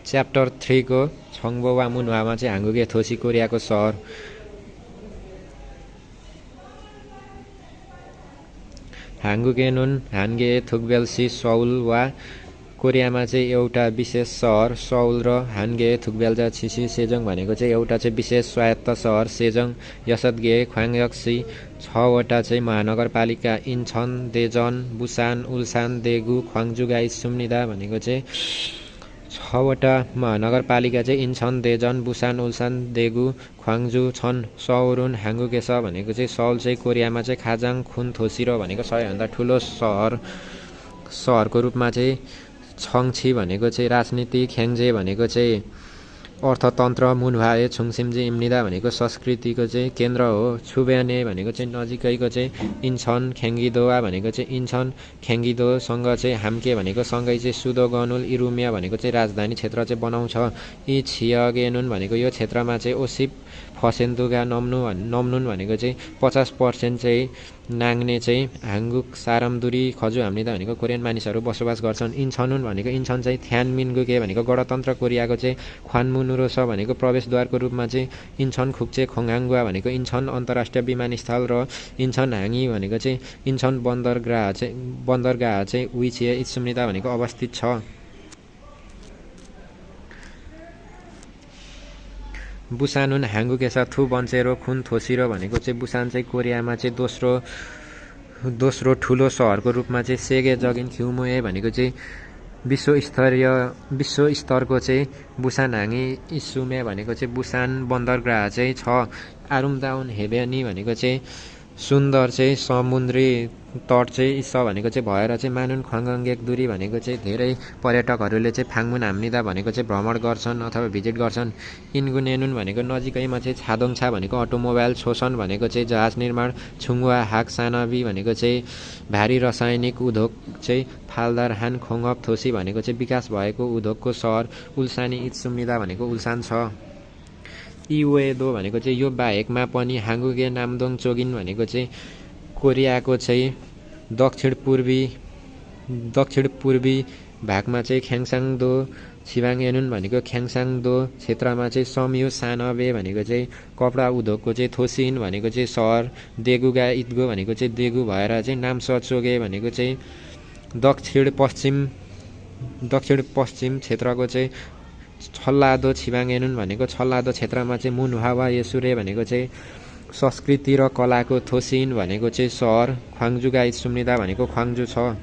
chapter 3 को छङ्बो वा मुनवामा चाहिँ हाङ्गुगे थोसी कोरियाको सहर हाङ्गुगेनुन हान्गे थुक्बेल्सी सौल वा कोरियामा चाहिँ एउटा विशेष सहर सौल र हान्गे थुक्बेल्जा छिसी सेजोङ भनेको चाहिँ एउटा चाहिँ विशेष स्वायत्त सहर सेजोङ यसतगे ख्वाङयक्सी 6 वटा चाहिँ महानगरपालिका इन्छन देजन बुसान उल्सान देगु ख्वाङजुगा इसुम्निदा भनेको चाहिँ 6 वटा महानगरपालिका चाहिँ इन्छन देजन बुसान उल्सान देगु ख्वाङजु छन् सौरुन हाङ्गुगेस भनेको चाहिँ सौल चाहिँ कोरियामा चाहिँ खाजाङ खुन थोसिरो भनेको सबैभन्दा ठुलो सहरको रूपमा चाहिँ छङछी भनेको चाहिँ राजनीति ख्याङ्जे भनेको चाहिँ अर्थतन्त्र मुनवाए छुङसिमजी इम्निदा भनेको संस्कृतिको चाहिँ केन्द्र हो छुब्याने भनेको चाहिँ नजिकैको चाहिँ इन्छन ख्याङ्गिदोवा भनेको चाहिँ इन्छन ख्याङ्गिदोसँग चाहिँ हाम्के भनेको सँगै चाहिँ सुदो गनुल इरुमिया भनेको चाहिँ राजधानी क्षेत्र चाहिँ बनाउँछ यी छियगेनुन भनेको यो क्षेत्रमा चाहिँ ओसिप फसेन्तुगा नम्नुन भनेको चाहिँ 50% चाहिँ नाङ्ने चाहिँ हाङ्गुक सारमदुरी खजु हाम्निदा भनेको कोरियन मानिसहरू बसोबास गर्छन् इन्छनुन भनेको इन्छन चाहिँ थ्यानमिनगुके भनेको गणतन्त्र कोरियाको चाहिँ ख्वानमुनुरोस भनेको प्रवेशद्वारको रूपमा चाहिँ इन्छन खुक्चे खोङहाङ्गुवा भनेको इन्छन अन्तर्राष्ट्रिय विमानस्थल र इन्छन हाङी भनेको चाहिँ इन्छन बन्दरगाह चाहिँ उइछिए इत्सुम्निदा भनेको अवस्थित छ बुसानुन हाङ्गुकेसा थु बन्चेरो खुन थोसिरो भनेको चाहिँ बुसान चाहिँ कोरियामा चाहिँ दोस्रो ठुलो सहरको रूपमा चाहिँ सेगे जगिन ख्युमुए भनेको चाहिँ विश्व स्तरको चाहिँ बुसान हाङी इस्सुमे भनेको चाहिँ बुसान बन्दरगाह चाहिँ छ आरुमदाउन हेबेनी भनेको चाहिँ सुन्दर चाहिँ समुद्री तट चाहिँ इस भनेको चाहिँ भएर चाहिँ मानुन ख्वाङगेक दुरी भनेको चाहिँ धेरै पर्यटकहरूले चाहिँ फाङमुन हाम्निदा भनेको चाहिँ भ्रमण गर्छन् अथवा भिजिट गर्छन् इन्गुनेनुन भनेको नजिकैमा चाहिँ छादोङछा भनेको अटोमोबाइल छोसन भनेको चाहिँ जहाज निर्माण छुङवा हाक सानबी भनेको चाहिँ भारी रासायनिक उद्योग चाहिँ फालदार हान खोङअप थोसी भनेको चाहिँ विकास भएको उद्योगको सहर उल्सानी इत्सुम्निदा भनेको उल्सान छ इवेदो भनेको चाहिँ यो बाहेकमा पनि हाङ्गुगे नामदोङ चोगिन भनेको चाहिँ कोरियाको चाहिँ दक्षिण पूर्वी भागमा चाहिँ ख्याङसाङदो छिबाङएनुन भनेको ख्याङसाङदो क्षेत्रमा चाहिँ समयु सानबे भनेको चाहिँ कपडा उद्योगको चाहिँ थोसिन भनेको चाहिँ सहर देगुगा इदगो भनेको चाहिँ देगु भएर चाहिँ नाम्स चोगे भनेको चाहिँ दक्षिण पश्चिम क्षेत्रको चाहिँ छल्लादो छिबाङएनुन भनेको छल्लादो क्षेत्रमा चाहिँ मुनहावा यसुरे भनेको चाहिँ संस्कृति र कलाको थोसिन भनेको चाहिँ सहर ख्वाङजुगा इत्सुम्निदा भनेको ख्वाङजु छ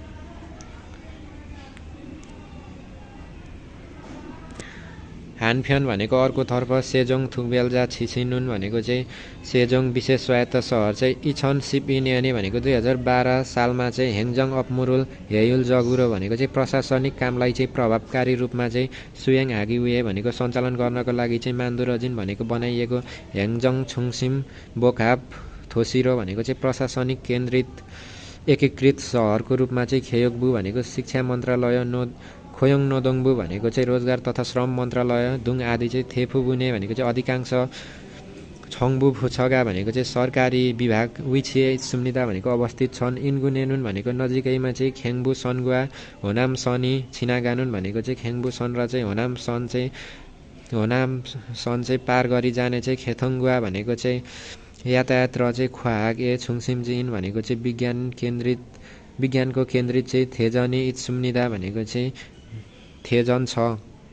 हानफ्यन भनेको अर्कोतर्फ सेजोङ थुक्बेल्जा छिसिनुन भनेको चाहिँ सेजोङ विशेष स्वायत्त सहर चाहिँ इछन सिपिनियने भनेको 2012 सालमा चाहिँ हेङजङ अपमुरुल हेयुल जगुरो भनेको चाहिँ प्रशासनिक कामलाई चाहिँ प्रभावकारी रूपमा चाहिँ सुयाङ हागिउए भनेको सञ्चालन गर्नको लागि चाहिँ मान्दुरजिन भनेको बनाइएको हेङजङ छुङसिम बोकाप थोसिरो भनेको चाहिँ प्रशासनिक एकीकृत सहरको रूपमा चाहिँ खेयोगबु भनेको शिक्षा मन्त्रालय खोयोङ नोदोङबु भनेको चाहिँ रोजगार तथा श्रम मन्त्रालय दुङ आदि चाहिँ थेफुबुने भनेको चाहिँ अधिकांश छङ्बु फुछगा भनेको चाहिँ सरकारी विभाग विछिए सुम्निदा भनेको अवस्थित छन् इन्गुनेनुन भनेको नजिकैमा चाहिँ ख्याङ्बु सनगुवा होनाम सनी छिनागानुन भनेको चाहिँ ख्याङ्बु सन र चाहिँ होनाम सन चाहिँ पार गरी जाने चाहिँ खेथङ्गुवा भनेको चाहिँ यातायात र चाहिँ ख्वाग छुङसिमजिन भनेको चाहिँ विज्ञानको केन्द्रित चाहिँ थेजनी इत्सुम्निदा भनेको चाहिँ थेजन छ